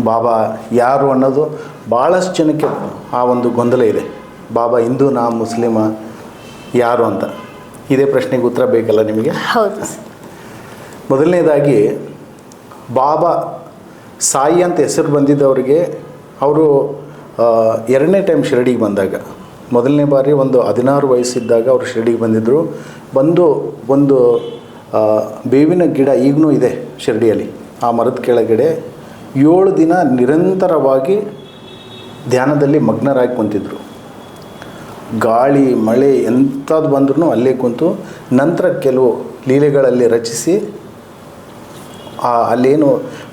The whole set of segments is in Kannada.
ಬಾಬಾ ಯಾರು ಅನ್ನೋದು ಭಾಳಷ್ಟು ಜನಕ್ಕೆ ಆ ಒಂದು ಗೊಂದಲ ಇದೆ. ಬಾಬಾ ಹಿಂದೂನಾ ಮುಸ್ಲಿಮ ಯಾರು ಅಂತ. ಇದೇ ಪ್ರಶ್ನೆಗೆ ಉತ್ತರ ಬೇಕಲ್ಲ ನಿಮಗೆ? ಹೌದು. ಮೊದಲನೇದಾಗಿ ಬಾಬಾ ಸಾಯಿ ಅಂತ ಹೆಸರು ಬಂದಿದ್ದವರಿಗೆ ಅವರು ಎರಡನೇ ಟೈಮ್ ಶಿರಡಿಗೆ ಬಂದಾಗ, ಮೊದಲನೇ ಬಾರಿ ಒಂದು 16 ವಯಸ್ಸಿದ್ದಾಗ ಅವರು ಶಿರಡಿಗೆ ಬಂದಿದ್ದರು. ಬಂದು ಒಂದು ಬೇವಿನ ಗಿಡ ಈಗಲೂ ಇದೆ ಶಿರಡಿಯಲ್ಲಿ. ಆ ಮರದ ಕೆಳಗಡೆ 7 ದಿನ ನಿರಂತರವಾಗಿ ಧ್ಯಾನದಲ್ಲಿ ಮಗ್ನರಾಗಿ ಕುಂತಿದ್ರು. ಗಾಳಿ ಮಳೆ ಎಂಥದ್ದು ಬಂದ್ರೂ ಅಲ್ಲೇ ಕುಂತು ನಂತರ ಕೆಲವು ಲೀಲೆಗಳಲ್ಲಿ ರಚಿಸಿ ಅಲ್ಲೇನು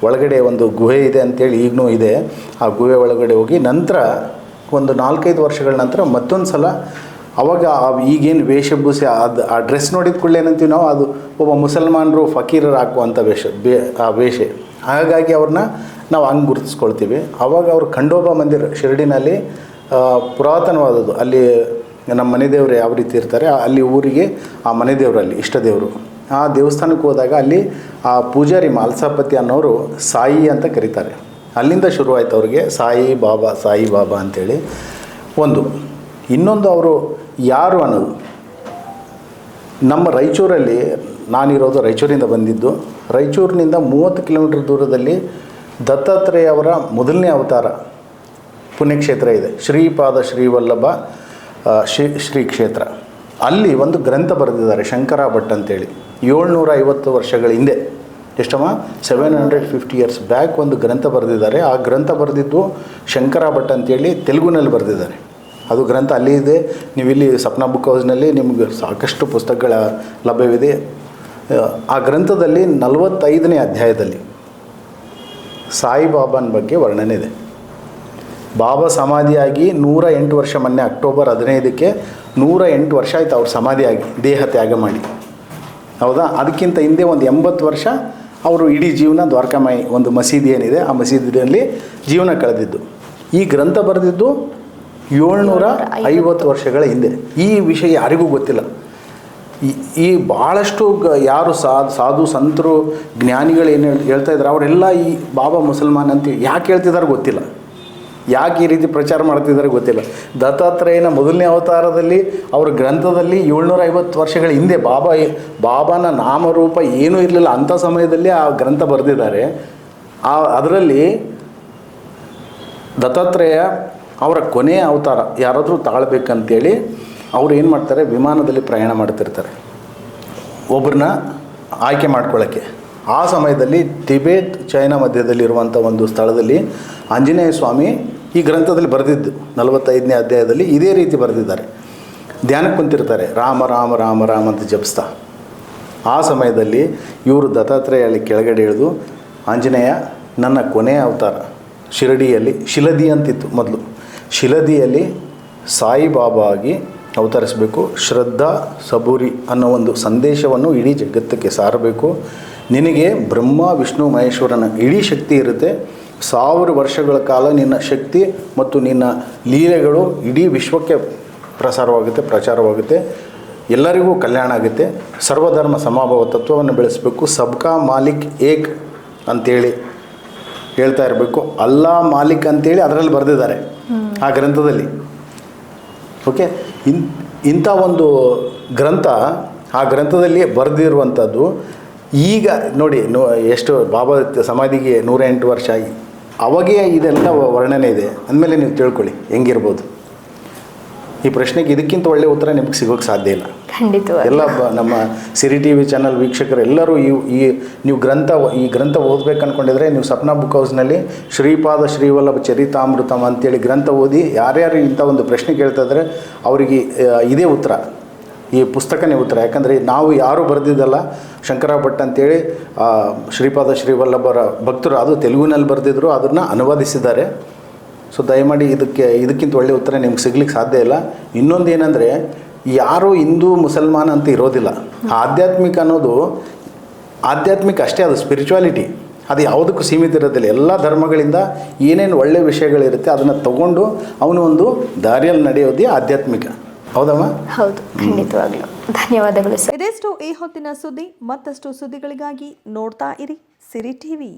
ಒಳಗಡೆ ಒಂದು ಗುಹೆ ಇದೆ ಅಂಥೇಳಿ ಈಗಲೂ ಇದೆ. ಆ ಗುಹೆ ಒಳಗಡೆ ಹೋಗಿ ನಂತರ ಒಂದು 4-5 ವರ್ಷಗಳ ನಂತರ ಮತ್ತೊಂದು ಸಲ ಅವಾಗ ಈಗೇನು ವೇಷಭೂಷೆ ಆ ಡ್ರೆಸ್ ನೋಡಿದ ಕೂಡಲೇ ಏನಂತೀವಿ ನಾವು, ಅದು ಒಬ್ಬ ಮುಸಲ್ಮಾನರು ಫಕೀರರು ಹಾಕುವಂಥ ಆ ವೇಷ. ಹಾಗಾಗಿ ಅವ್ರನ್ನ ನಾವು ಹಂಗೆ ಗುರುತಿಸ್ಕೊಳ್ತೀವಿ. ಆವಾಗ ಅವರು ಖಂಡೋಬಾ ಮಂದಿರ ಶಿರಡಿನಲ್ಲಿ ಪುರಾತನವಾದದ್ದು. ಅಲ್ಲಿ ನಮ್ಮ ಮನೆ ದೇವರು ಯಾವ ರೀತಿ ಇರ್ತಾರೆ ಅಲ್ಲಿ ಊರಿಗೆ ಆ ಮನೆ ದೇವರಲ್ಲಿ ಇಷ್ಟ ದೇವರು. ಆ ದೇವಸ್ಥಾನಕ್ಕೆ ಹೋದಾಗ ಅಲ್ಲಿ ಆ ಪೂಜಾರಿ ಮಾಲ್ಸಾಪತಿ ಅನ್ನೋರು ಸಾಯಿ ಅಂತ ಕರೀತಾರೆ. ಅಲ್ಲಿಂದ ಶುರುವಾಯಿತು ಅವ್ರಿಗೆ ಸಾಯಿ ಬಾಬಾ ಅಂಥೇಳಿ. ಇನ್ನೊಂದು ಅವರು ಯಾರು ಅನ್ನೋದು, ನಮ್ಮ ರಾಯಚೂರಲ್ಲಿ, ನಾನಿರೋದು ರಾಯಚೂರಿಂದ ಬಂದಿದ್ದು, ರಾಯಚೂರಿನಿಂದ 30 ಕಿಲೋಮೀಟರ್ ದೂರದಲ್ಲಿ ದತ್ತಾತ್ರೇಯ ಅವರ ಮೊದಲನೇ ಅವತಾರ ಪುಣ್ಯಕ್ಷೇತ್ರ ಇದೆ, ಶ್ರೀಪಾದ ಶ್ರೀವಲ್ಲಭ ಶ್ರೀ ಕ್ಷೇತ್ರ. ಅಲ್ಲಿ ಒಂದು ಗ್ರಂಥ ಬರೆದಿದ್ದಾರೆ ಶಂಕರ ಭಟ್ ಅಂತೇಳಿ. 750 ವರ್ಷಗಳ ಹಿಂದೆ, ಎಷ್ಟಮ್ಮ 750 ಇಯರ್ಸ್ ಬ್ಯಾಕ್ ಒಂದು ಗ್ರಂಥ ಬರೆದಿದ್ದಾರೆ. ಆ ಗ್ರಂಥ ಬರೆದಿದ್ದು ಶಂಕರ ಭಟ್ ಅಂತೇಳಿ ತೆಲುಗುನಲ್ಲಿ ಬರೆದಿದ್ದಾರೆ. ಅದು ಗ್ರಂಥ ಅಲ್ಲಿ ಇದೆ. ನೀವು ಇಲ್ಲಿ ಸಪ್ನಾ ಬುಕ್ ಹೌಸ್ನಲ್ಲಿ ನಿಮಗೆ ಸಾಕಷ್ಟು ಪುಸ್ತಕಗಳ ಲಭ್ಯವಿದೆ. ಆ ಗ್ರಂಥದಲ್ಲಿ 45ನೇ ಅಧ್ಯಾಯದಲ್ಲಿ ಸಾಯಿಬಾಬಾನ ಬಗ್ಗೆ ವರ್ಣನೆ ಇದೆ. ಬಾಬಾ ಸಮಾಧಿಯಾಗಿ 108 ವರ್ಷ, ಮೊನ್ನೆ ಅಕ್ಟೋಬರ್ 15ಕ್ಕೆ 108 ವರ್ಷ ಆಯಿತು ಅವ್ರು ಸಮಾಧಿಯಾಗಿ, ದೇಹ ತ್ಯಾಗ ಮಾಡಿ. ಹೌದಾ? ಅದಕ್ಕಿಂತ ಹಿಂದೆ ಒಂದು 80 ವರ್ಷ ಅವರು ಇಡೀ ಜೀವನ ದ್ವಾರಕಾಮಾಯಿ ಒಂದು ಮಸೀದಿ ಏನಿದೆ ಆ ಮಸೀದಿಯಲ್ಲಿ ಜೀವನ ಕಳೆದಿದ್ದು. ಈ ಗ್ರಂಥ ಬರೆದಿದ್ದು 750 ವರ್ಷಗಳ ಹಿಂದೆ. ಈ ವಿಷಯ ಯಾರಿಗೂ ಗೊತ್ತಿಲ್ಲ. ಈ ಭಾಳಷ್ಟು ಯಾರು ಸಾಧು ಸಂತರು ಜ್ಞಾನಿಗಳು ಏನು ಹೇಳ್ತಾ ಇದ್ದಾರೆ ಅವರೆಲ್ಲ ಈ ಬಾಬಾ ಮುಸಲ್ಮಾನ್ ಅಂತ ಯಾಕೆ ಹೇಳ್ತಿದ್ದಾರೆ ಗೊತ್ತಿಲ್ಲ. ಯಾಕೆ ಈ ರೀತಿ ಪ್ರಚಾರ ಮಾಡ್ತಿದ್ದಾರೆ ಗೊತ್ತಿಲ್ಲ. ದತ್ತಾತ್ರೇಯನ ಮೊದಲನೇ ಅವತಾರದಲ್ಲಿ ಅವರ ಗ್ರಂಥದಲ್ಲಿ 750 ವರ್ಷಗಳ ಹಿಂದೆ ಬಾಬಾನ ನಾಮರೂಪ ಏನೂ ಇರಲಿಲ್ಲ ಅಂಥ ಸಮಯದಲ್ಲಿ ಆ ಗ್ರಂಥ ಬರೆದಿದ್ದಾರೆ. ಅದರಲ್ಲಿ ದತ್ತಾತ್ರೇಯ ಅವರ ಕೊನೆಯ ಅವತಾರ ಯಾರಾದರೂ ತಾಳ್ಬೇಕಂತೇಳಿ ಅವ್ರು ಏನು ಮಾಡ್ತಾರೆ, ವಿಮಾನದಲ್ಲಿ ಪ್ರಯಾಣ ಮಾಡ್ತಿರ್ತಾರೆ ಒಬ್ಬರನ್ನ ಆಯ್ಕೆ ಮಾಡ್ಕೊಳ್ಳೋಕ್ಕೆ. ಆ ಸಮಯದಲ್ಲಿ ಟಿಬೇಟ್ ಚೈನಾ ಮಧ್ಯದಲ್ಲಿರುವಂಥ ಒಂದು ಸ್ಥಳದಲ್ಲಿ ಆಂಜನೇಯ ಸ್ವಾಮಿ ಈ ಗ್ರಂಥದಲ್ಲಿ ಬರೆದಿದ್ದು 45ನೇ ಅಧ್ಯಾಯದಲ್ಲಿ ಇದೇ ರೀತಿ ಬರೆದಿದ್ದಾರೆ. ಧ್ಯಾನಕ್ಕೆ ಕುಂತಿರ್ತಾರೆ, ರಾಮ ರಾಮ ರಾಮ ರಾಮ ಅಂತ ಜಪಿಸ್ತಾ. ಆ ಸಮಯದಲ್ಲಿ ಇವರು ದತ್ತಾತ್ರೇಯ ಅಲ್ಲಿ ಕೆಳಗಡೆ ಇಳಿದು, ಆಂಜನೇಯ ನನ್ನ ಕೊನೆಯ ಅವತಾರ ಶಿರಡಿಯಲ್ಲಿ, ಶಿಲದಿ ಅಂತಿತ್ತು ಮೊದಲು, ಶಿಲದಿಯಲ್ಲಿ ಸಾಯಿಬಾಬಾ ಆಗಿ ಅವತರಿಸಬೇಕು, ಶ್ರದ್ಧಾ ಸಬೂರಿ ಅನ್ನೋ ಒಂದು ಸಂದೇಶವನ್ನು ಇಡೀ ಜಗತ್ತಕ್ಕೆ ಸಾರಬೇಕು. ನಿನಗೆ ಬ್ರಹ್ಮ ವಿಷ್ಣು ಮಹೇಶ್ವರನ ಇಡೀ ಶಕ್ತಿ ಇರುತ್ತೆ. 1000 ವರ್ಷಗಳ ಕಾಲ ನಿನ್ನ ಶಕ್ತಿ ಮತ್ತು ನಿನ್ನ ಲೀಲೆಗಳು ಇಡೀ ವಿಶ್ವಕ್ಕೆ ಪ್ರಚಾರವಾಗುತ್ತೆ. ಎಲ್ಲರಿಗೂ ಕಲ್ಯಾಣ ಆಗುತ್ತೆ. ಸರ್ವಧರ್ಮ ಸಮಭಾವ ತತ್ವವನ್ನು ಬೆಳೆಸಬೇಕು. ಸಬ್ಕಾ ಮಾಲಿಕ್ ಏಕ್ ಅಂತೇಳಿ ಹೇಳ್ತಾ ಇರಬೇಕು. ಅಲ್ಲಾ ಮಾಲಿಕ್ ಅಂತೇಳಿ ಅದರಲ್ಲಿ ಬರೆದಿದ್ದಾರೆ ಆ ಗ್ರಂಥದಲ್ಲಿ. ಓಕೆ, ಇಂಥ ಒಂದು ಗ್ರಂಥ, ಆ ಗ್ರಂಥದಲ್ಲಿ ಬರೆದಿರುವಂಥದ್ದು. ಈಗ ನೋಡಿ ಎಷ್ಟು ಬಾಬಾ ಸಮಾಧಿಗೆ 108 ವರ್ಷ, ಅವಾಗೇ ಇದೆಲ್ಲ ವರ್ಣನೆ ಇದೆ ಅಂದಮೇಲೆ ನೀವು ತಿಳ್ಕೊಳ್ಳಿ ಹೆಂಗಿರ್ಬೋದು. ಈ ಪ್ರಶ್ನೆಗೆ ಇದಕ್ಕಿಂತ ಒಳ್ಳೆಯ ಉತ್ತರ ನಿಮಗೆ ಸಿಗೋಕ್ಕೆ ಸಾಧ್ಯ ಇಲ್ಲ. ಖಂಡಿತವಾಗಿ ಎಲ್ಲ ನಮ್ಮ ಸಿರಿ ಟಿ ವಿ ಚಾನಲ್ ವೀಕ್ಷಕರು ಎಲ್ಲರೂ ನೀವು ಈ ಗ್ರಂಥ ಓದಬೇಕು ಅಂದ್ಕೊಂಡಿದ್ರೆ ನೀವು ಸಪ್ನಾ ಬುಕ್ ಹೌಸ್ನಲ್ಲಿ ಶ್ರೀಪಾದ ಶ್ರೀವಲ್ಲಭ ಚರಿತಾಮೃತಮ್ ಅಂತೇಳಿ ಗ್ರಂಥ ಓದಿ ಯಾರ್ಯಾರು ಇಂಥ ಒಂದು ಪ್ರಶ್ನೆ ಕೇಳ್ತಾ ಇದ್ದಾರೆ ಅವರಿಗೆ ಇದೇ ಉತ್ತರ, ಈ ಪುಸ್ತಕನೇ ಉತ್ತರ. ಯಾಕಂದರೆ ನಾವು ಯಾರೂ ಬರೆದಿದ್ದಲ್ಲ, ಶಂಕರ ಭಟ್ ಅಂತೇಳಿ ಶ್ರೀಪಾದ ಶ್ರೀವಲ್ಲಭರ ಭಕ್ತರು, ಅದು ತೆಲುಗುನಲ್ಲಿ ಬರೆದಿದ್ರು, ಅದನ್ನು ಅನುವಾದಿಸಿದ್ದಾರೆ. ಸೊ ದಯಮಾಡಿ ಇದಕ್ಕಿಂತ ಒಳ್ಳೆಯ ಉತ್ತರ ನಿಮ್ಗೆ ಸಿಗ್ಲಿಕ್ಕೆ ಸಾಧ್ಯ ಇಲ್ಲ. ಇನ್ನೊಂದು ಏನಂದರೆ, ಯಾರೂ ಹಿಂದೂ ಮುಸಲ್ಮಾನ್ ಅಂತ ಇರೋದಿಲ್ಲ. ಆಧ್ಯಾತ್ಮಿಕ ಅನ್ನೋದು ಆಧ್ಯಾತ್ಮಿಕ ಅಷ್ಟೇ, ಅದು ಸ್ಪಿರಿಚುವಾಲಿಟಿ, ಅದು ಯಾವುದಕ್ಕೂ ಸೀಮಿತ ಇರೋದಿಲ್ಲ. ಎಲ್ಲ ಧರ್ಮಗಳಿಂದ ಏನೇನು ಒಳ್ಳೆಯ ವಿಷಯಗಳಿರುತ್ತೆ ಅದನ್ನು ತಗೊಂಡು ಅವನು ಒಂದು ದಾರಿಯಲ್ಲಿ ನಡೆಯೋದೇ ಆಧ್ಯಾತ್ಮಿಕ. ಹೌದಮ್ಮ? ಹೌದು, ಖಂಡಿತವಾಗ್ಲೂ. ಧನ್ಯವಾದಗಳು ಸರ್. ಇದೆಷ್ಟು ಈ ಹೊತ್ತಿನ ಸುದ್ದಿ. ಮತ್ತಷ್ಟು ಸುದ್ದಿಗಳಿಗಾಗಿ ನೋಡ್ತಾ ಇರಿ ಸಿರಿ ಟಿವಿ.